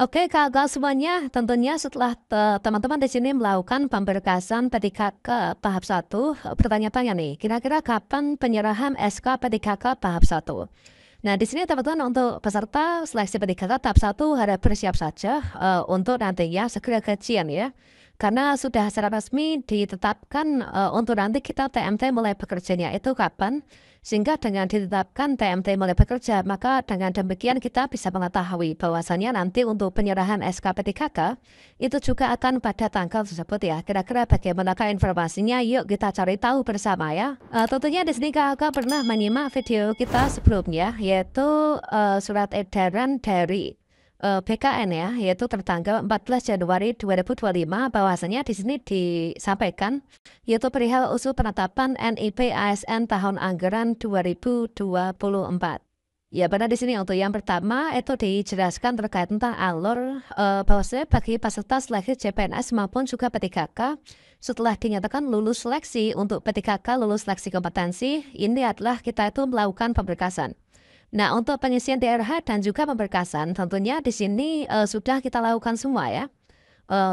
Oke, Kakak semuanya, tentunya setelah teman-teman di sini melakukan pemberkasan PTKK tahap satu, pertanyaan-tanya nih, kira-kira kapan penyerahan SK PTKK tahap satu? Nah, di sini teman-teman untuk peserta seleksi PTKK tahap satu harap bersiap saja untuk nantinya segera kajian ya. Karena sudah secara resmi ditetapkan untuk nanti kita TMT mulai bekerjanya itu kapan. Sehingga dengan ditetapkan TMT mulai bekerja, maka dengan demikian kita bisa mengetahui bahwasannya nanti untuk penyerahan SK PTKK itu juga akan pada tanggal tersebut ya. Kira-kira bagaimanakah informasinya? Yuk kita cari tahu bersama ya. Tentunya di sini kakak pernah menyimak video kita sebelumnya, yaitu surat edaran dari BKN ya, yaitu tertanggal 14 Januari 2025 bahwasanya di sini disampaikan yaitu perihal usul penetapan NIP ASN tahun anggaran 2024. Ya, benar di sini untuk yang pertama itu dijelaskan terkait tentang alur bahwasanya bagi peserta seleksi CPNS maupun juga PTKK setelah dinyatakan lulus seleksi untuk PTKK lulus seleksi kompetensi, ini adalah kita itu melakukan pemberkasan. Nah, untuk pengisian DRH dan juga pemberkasan, tentunya di sini sudah kita lakukan semua ya.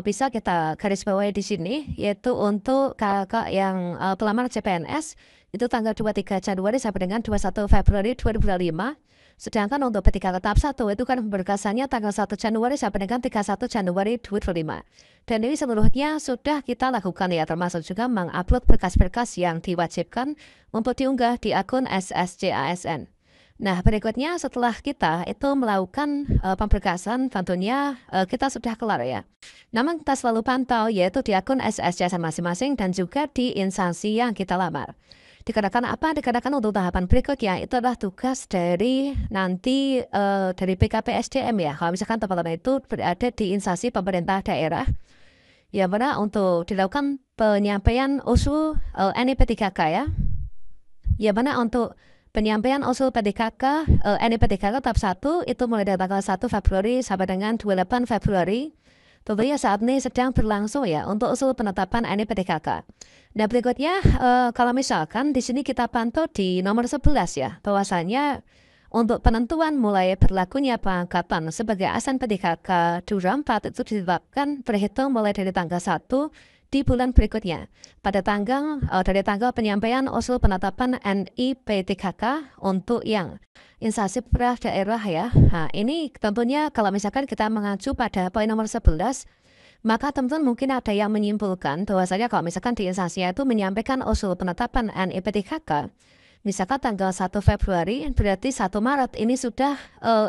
Bisa kita garis bawahi di sini, yaitu untuk kakak yang pelamar CPNS, itu tanggal 23 Januari sampai dengan 21 Februari 2025. Sedangkan untuk PTKK tahap 1 itu kan pemberkasannya tanggal 1 Januari sampai dengan 31 Januari 2025. Dan ini seluruhnya sudah kita lakukan ya, termasuk juga mengupload berkas-berkas yang diwajibkan untuk diunggah di akun SSC-ASN. Nah, berikutnya setelah kita itu melakukan pemberkasan, tentunya kita sudah kelar ya. Namun kita selalu pantau yaitu di akun SSCSN masing-masing dan juga di instansi yang kita lamar. Dikarenakan apa? Dikarenakan untuk tahapan berikutnya itu adalah tugas dari nanti dari PKPSDM ya. Kalau misalkan teman-teman itu berada di instansi pemerintah daerah, ya benar untuk dilakukan penyampaian usul NIP3K ya. Ya benar untuk penyampaian usul PTKK, NIP3K tahap 1 itu mulai dari tanggal 1 Februari sampai dengan 28 Februari. Tentunya saat ini sedang berlangsung ya untuk usul penetapan NIP3K. Nah berikutnya, kalau misalkan di sini kita pantau di nomor 11 ya, bahwasannya untuk penentuan mulai berlakunya pengangkatan sebagai ASN PTKK Duram 4 itu ditetapkan berhitung mulai dari tanggal 1 di bulan berikutnya pada dari tanggal penyampaian usul penetapan NIP3K untuk yang instansi pemerintah daerah ya. Nah, ini tentunya kalau misalkan kita mengacu pada poin nomor 11, maka teman-teman mungkin ada yang menyimpulkan bahwasanya kalau misalkan di instansinya itu menyampaikan usul penetapan NIP3K, misalkan tanggal 1 Februari berarti 1 Maret ini sudah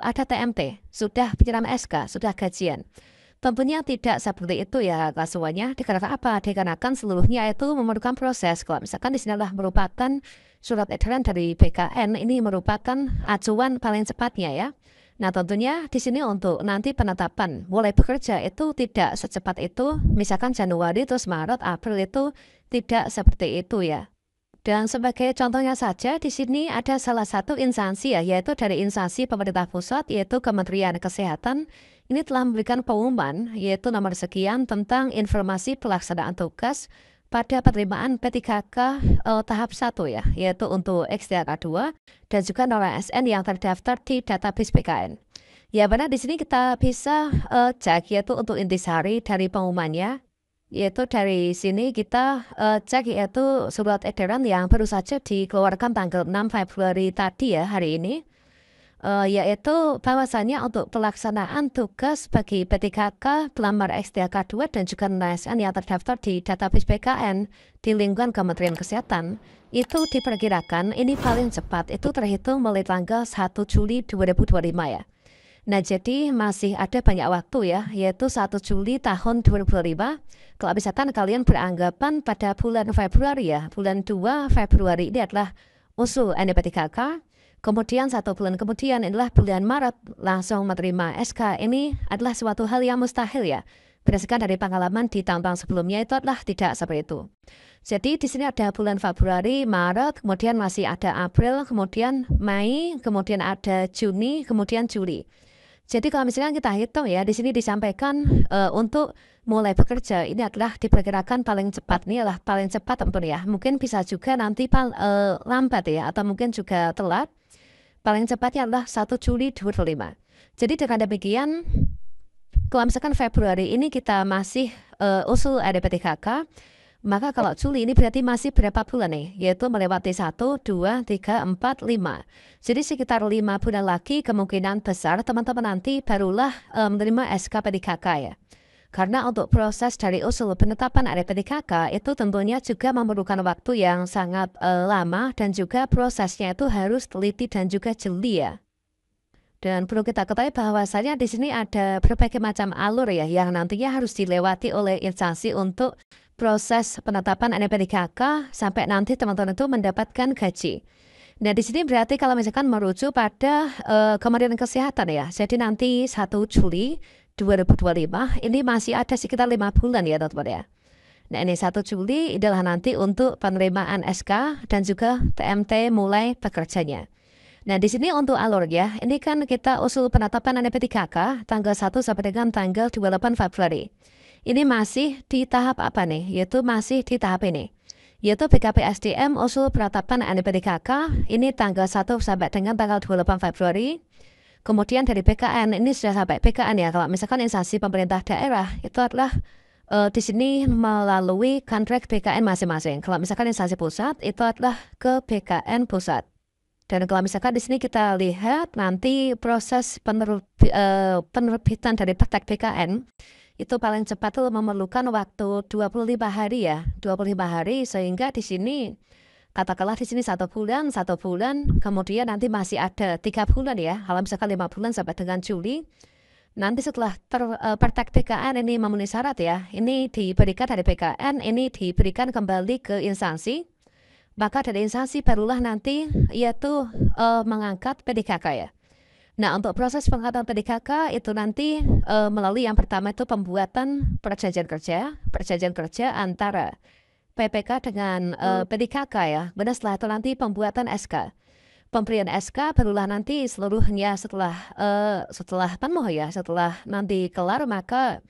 ada TMT, sudah penyerahan SK, sudah gajian. Tentunya tidak seperti itu ya kasuannya. Dikarenakan apa? Dikarenakan seluruhnya itu memerlukan proses. Kalau misalkan di sini adalah merupakan surat edaran dari BKN, ini merupakan acuan paling cepatnya ya. Nah tentunya di sini untuk nanti penetapan mulai bekerja itu tidak secepat itu. Misalkan Januari terus Maret, April itu tidak seperti itu ya. Dan sebagai contohnya saja, di sini ada salah satu instansi ya, yaitu dari instansi pemerintah pusat, yaitu Kementerian Kesehatan. Ini telah memberikan pengumuman, yaitu nomor sekian tentang informasi pelaksanaan tugas pada penerimaan P3K tahap 1 ya, yaitu untuk XDK 2 dan juga nomor ASN yang terdaftar di database BKN. Ya benar, di sini kita bisa cek yaitu untuk intisari dari pengumumannya. Yaitu dari sini kita cek yaitu surat edaran yang baru saja dikeluarkan tanggal 6 Februari tadi ya hari ini. Yaitu bahwasannya untuk pelaksanaan tugas bagi P3K, pelamar XDK 2 dan juga ASN yang terdaftar di database BKN di lingkungan Kementerian Kesehatan itu diperkirakan ini paling cepat itu terhitung mulai tanggal 1 Juli 2025 ya. Nah jadi masih ada banyak waktu ya, yaitu 1 Juli tahun 2025. Kalau misalkan kalian beranggapan pada bulan Februari ya, bulan 2 Februari ini adalah usul NIP3K, kemudian 1 bulan kemudian adalah bulan Maret langsung menerima SK, ini adalah suatu hal yang mustahil ya. Berdasarkan dari pengalaman di tahun-tahun sebelumnya itu adalah tidak seperti itu. Jadi di sini ada bulan Februari, Maret, kemudian masih ada April, kemudian Mei, kemudian ada Juni, kemudian Juli. Jadi kalau misalnya kita hitung ya, di sini disampaikan untuk mulai bekerja ini adalah diperkirakan paling cepat, ini adalah paling cepat tentu ya. Mungkin bisa juga nanti lambat ya, atau mungkin juga telat. Paling cepatnya adalah 1 Juli 2025. Jadi dengan demikian kalau misalkan Februari ini kita masih usul RDP3K, maka kalau Juli ini berarti masih berapa bulan nih? Yaitu melewati 1, 2, 3, 4, 5. Jadi sekitar 5 bulan lagi kemungkinan besar teman-teman nanti barulah menerima SK P3K ya. Karena untuk proses dari usul penetapan RDP3K itu tentunya juga memerlukan waktu yang sangat lama dan juga prosesnya itu harus teliti dan juga jeli ya. Dan perlu kita ketahui bahwasanya di sini ada berbagai macam alur ya yang nantinya harus dilewati oleh instansi untuk proses penetapan NPDKK sampai nanti teman-teman itu mendapatkan gaji. Nah di sini berarti kalau misalkan merujuk pada Kementerian Kesehatan ya, jadi nanti 1 Juli 2025 ini masih ada sekitar 5 bulan ya teman-teman ya. Nah ini 1 Juli adalah nanti untuk penerimaan SK dan juga TMT mulai bekerjanya. Nah, di sini untuk alur ya, ini kan kita usul penetapan NP3K tanggal 1 sampai dengan tanggal 28 Februari. Ini masih di tahap apa nih? Yaitu masih di tahap ini. Yaitu BKPSDM usul penetapan NP3K ini tanggal 1 sampai dengan tanggal 28 Februari. Kemudian dari PKN ini sudah sampai PKN ya. Kalau misalkan instansi pemerintah daerah itu adalah di sini melalui kontrak BKN masing-masing. Kalau misalkan instansi pusat itu adalah ke BKN pusat. Dan kalau misalkan di sini kita lihat nanti proses penerbitan dari praktek BKN itu paling cepat tuh memerlukan waktu 25 hari ya, 25 hari sehingga di sini katakanlah di sini 1 bulan, kemudian nanti masih ada 3 bulan ya, kalau misalkan 5 bulan sampai dengan Juli. Nanti setelah praktek BKN ini memenuhi syarat ya, ini diberikan dari BKN, ini diberikan kembali ke instansi. Maka dari instansi barulah nanti yaitu mengangkat PDKK ya. Nah untuk proses pengangkatan PDKK itu nanti melalui yang pertama itu pembuatan perjanjian kerja antara PPK dengan PDKK ya. Kemudian setelah itu nanti pembuatan SK. Pemberian SK barulah nanti seluruhnya setelah penuh ya, setelah nanti kelar maka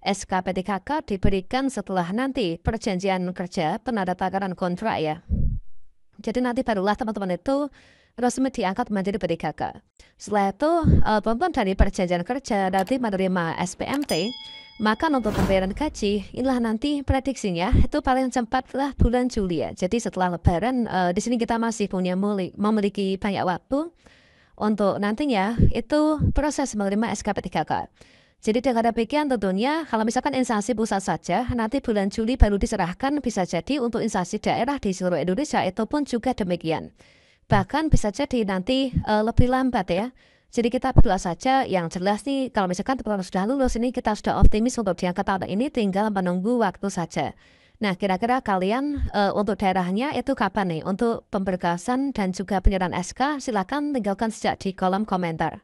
SK PDKK diberikan setelah nanti perjanjian kerja penandatanganan kontrak ya. Jadi nanti barulah teman-teman itu resmi diangkat menjadi PDKK. Setelah itu teman-teman dari perjanjian kerja nanti menerima SPMT, maka untuk pembayaran gaji inilah nanti prediksinya itu paling cepatlah bulan Juli ya. Jadi setelah Lebaran di sini kita masih punya memiliki banyak waktu untuk nantinya itu proses menerima SK P3K. Jadi dengan demikian tentunya kalau misalkan instansi pusat saja nanti bulan Juli baru diserahkan, bisa jadi untuk instansi daerah di seluruh Indonesia itu pun juga demikian. Bahkan bisa jadi nanti lebih lambat ya. Jadi kita berdoa saja yang jelas nih kalau misalkan teman-teman sudah lulus ini kita sudah optimis untuk diangkat tahun ini tinggal menunggu waktu saja. Nah kira-kira kalian untuk daerahnya itu kapan nih untuk pemberkasan dan juga penyerahan SK silakan tinggalkan sejak di kolom komentar.